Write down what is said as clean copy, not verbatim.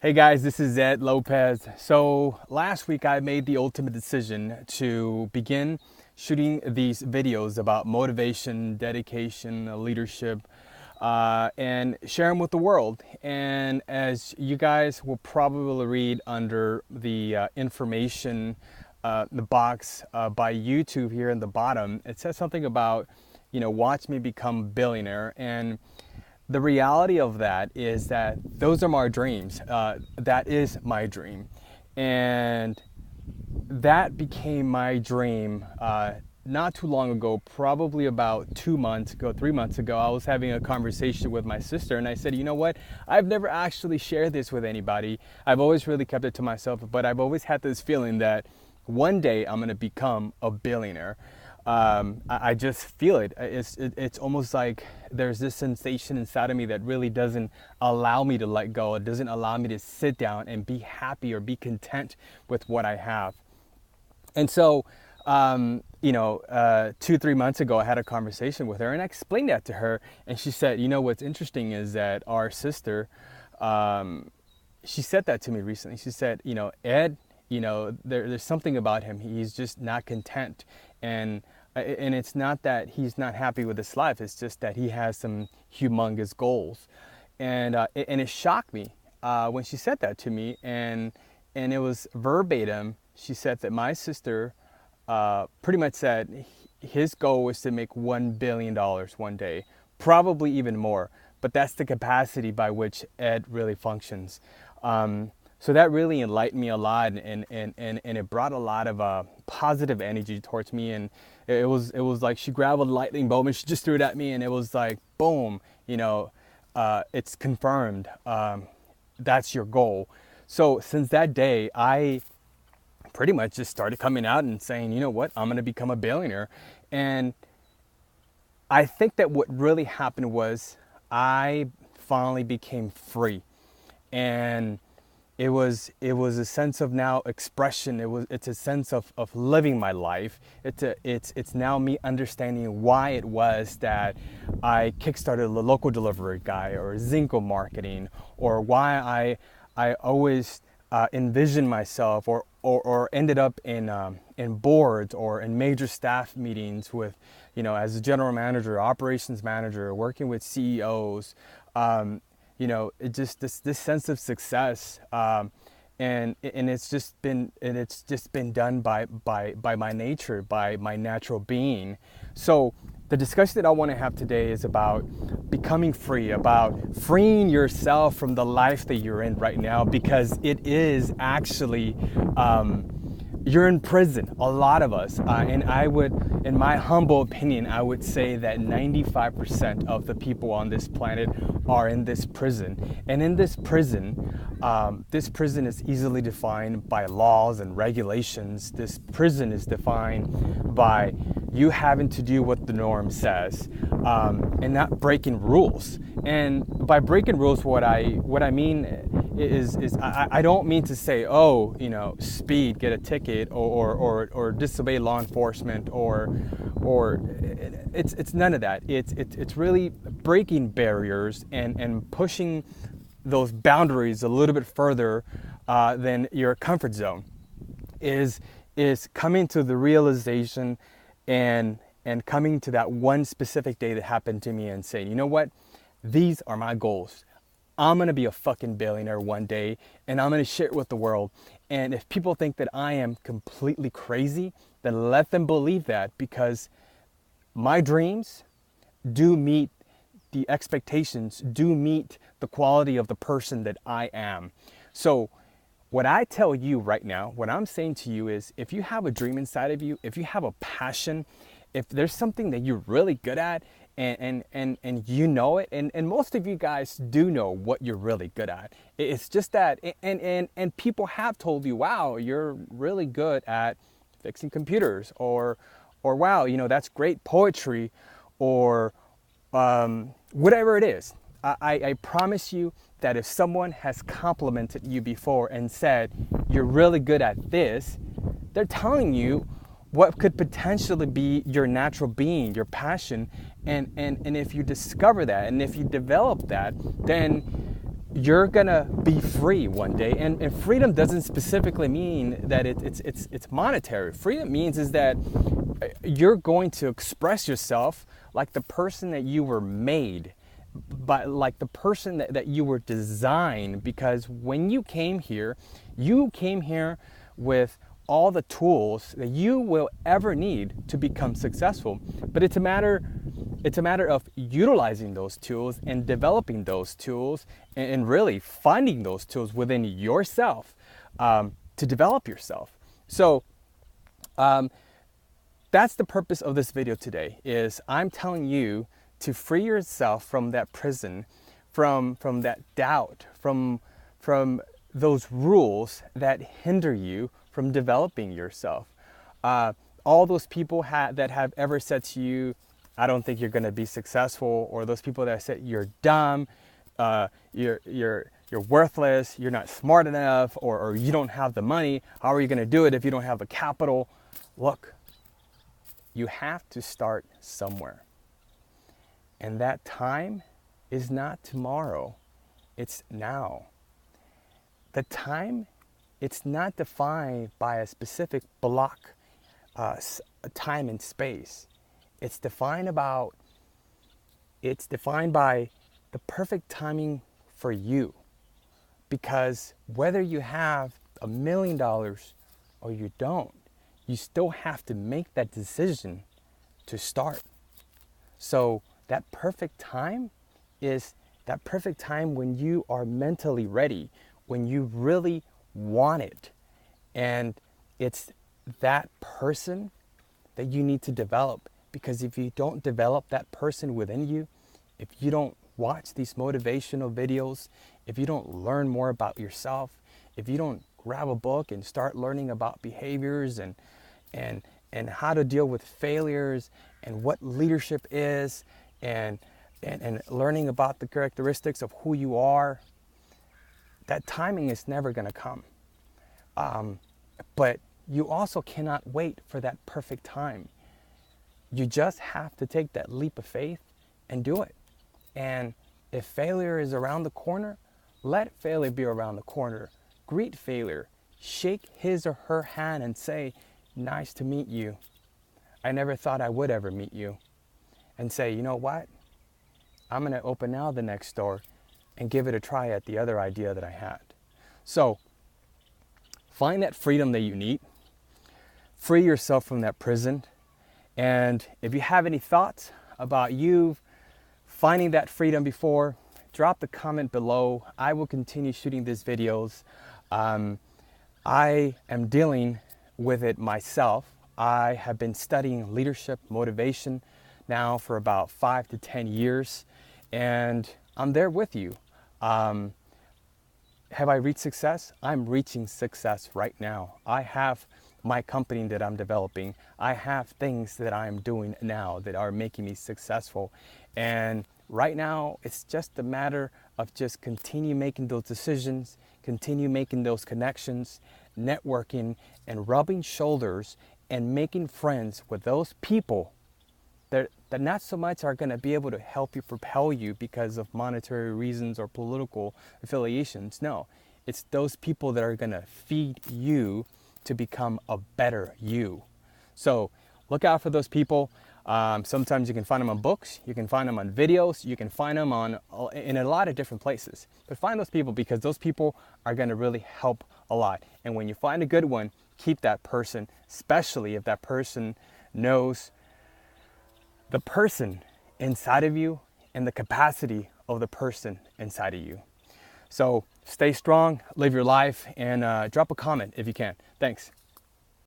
Hey guys, this is Ed Lopez. So last week I made the ultimate decision to begin shooting these videos about motivation, dedication, leadership, and share them with the world. And as you guys will probably read under the information, the box by YouTube here in the bottom, it says something about, watch me become billionaire. And the reality of that is that those are my dreams. That is my dream. And that became my dream not too long ago, probably about 2 months ago, 3 months ago. I was having a conversation with my sister and I said, you know what? I've never actually shared this with anybody. I've always really kept it to myself, but I've always had this feeling that one day I'm going to become a billionaire. I just feel it. It's almost like there's this sensation inside of me that really doesn't allow me to let go. It doesn't allow me to sit down and be happy or be content with what I have. And so, 2, 3 months ago, I had a conversation with her and I explained that to her. And she said, what's interesting is that our sister, she said that to me recently. She said, Ed, there's something about him. He's just not content. And it's not that he's not happy with his life. It's just that he has some humongous goals. And it shocked me when she said that to me. And it was verbatim. She said that my sister pretty much said his goal was to make $1 billion one day, probably even more. But that's the capacity by which Ed really functions. So that really enlightened me a lot, and it brought a lot of positive energy towards me. And it was like she grabbed a lightning bolt and she just threw it at me, and it was like, boom, it's confirmed. That's your goal. So since that day, I pretty much just started coming out and saying, you know what, I'm going to become a billionaire. And I think that what really happened was I finally became free. And it was a sense of now expression. It's a sense of living my life. It's now me understanding why it was that I kickstarted a local delivery guy or Zinco marketing, or why I always envisioned myself or ended up in boards or in major staff meetings with, as a general manager, operations manager, working with CEOs. It just this sense of success, and it's just been done by my nature, by my natural being. So the discussion that I want to have today is about becoming free, about freeing yourself from the life that you're in right now, because it is actually you're in prison, a lot of us, and I would, in my humble opinion, I would say that 95% of the people on this planet are in this prison. And in this prison is easily defined by laws and regulations. This prison is defined by you having to do what the norm says, and not breaking rules. And by breaking rules, what I mean is I don't mean to say, speed, get a ticket, or disobey law enforcement, or it's none of that. It's really breaking barriers and pushing those boundaries a little bit further than your comfort zone. Is coming to the realization and coming to that one specific day that happened to me and saying, you know what, these are my goals. I'm going to be a fucking billionaire one day, and I'm going to share it with the world. And if people think that I am completely crazy, then let them believe that, because my dreams do meet the expectations, do meet the quality of the person that I am. So what I tell you right now, what I'm saying to you is, if you have a dream inside of you, if you have a passion, if there's something that you're really good at, and you know it, and most of you guys do know what you're really good at. It's just that, and people have told you, wow, you're really good at fixing computers, or wow, that's great poetry, or whatever it is. I promise you that if someone has complimented you before and said, you're really good at this, they're telling you what could potentially be your natural being, your passion. And if you discover that, and if you develop that, then you're gonna be free one day. And freedom doesn't specifically mean that it's monetary. Freedom means is that you're going to express yourself like the person that you were made, but like the person that you were designed. Because when you came here with all the tools that you will ever need to become successful. But it's a matter of utilizing those tools and developing those tools, and really finding those tools within yourself, to develop yourself. So that's the purpose of this video today. Is I'm telling you to free yourself from that prison, from that doubt, from those rules that hinder you from developing yourself. All those people that have ever said to you, I don't think you're going to be successful, or those people that said you're dumb, you're worthless, you're not smart enough, or you don't have the money. How are you going to do it if you don't have the capital? Look, you have to start somewhere. And that time is not tomorrow, it's now. The time, it's not defined by a specific block, time and space. It's defined by the perfect timing for you. Because whether you have $1 million or you don't, you still have to make that decision to start. So that perfect time is that perfect time when you are mentally ready, when you really want it. And it's that person that you need to develop. Because if you don't develop that person within you, if you don't watch these motivational videos, if you don't learn more about yourself, if you don't grab a book and start learning about behaviors and how to deal with failures and what leadership is, and learning about the characteristics of who you are, that timing is never going to come. But you also cannot wait for that perfect time. You just have to take that leap of faith and do it. And if failure is around the corner, let failure be around the corner. Greet failure. Shake his or her hand and say, nice to meet you. I never thought I would ever meet you. And say, you know what? I'm going to open now the next door and give it a try at the other idea that I had. So find that freedom that you need. Free yourself from that prison. And if you have any thoughts about you finding that freedom before, drop the comment below. I will continue shooting these videos. I am dealing with it myself. I have been studying leadership, motivation now for about 5 to 10 years, and I'm there with you. Have I reached success? I'm reaching success right now. I have my company that I'm developing. I have things that I'm doing now that are making me successful. And right now, it's just a matter of just continue making those decisions, continue making those connections, networking, and rubbing shoulders and making friends with those people that not so much are going to be able to help you propel you because of monetary reasons or political affiliations. No, it's those people that are going to feed you to become a better you. So look out for those people. Sometimes you can find them on books, you can find them on videos, you can find them in a lot of different places. But find those people, because those people are going to really help a lot. And when you find a good one, keep that person, especially if that person knows the person inside of you and the capacity of the person inside of you. So stay strong, live your life, and drop a comment if you can. Thanks.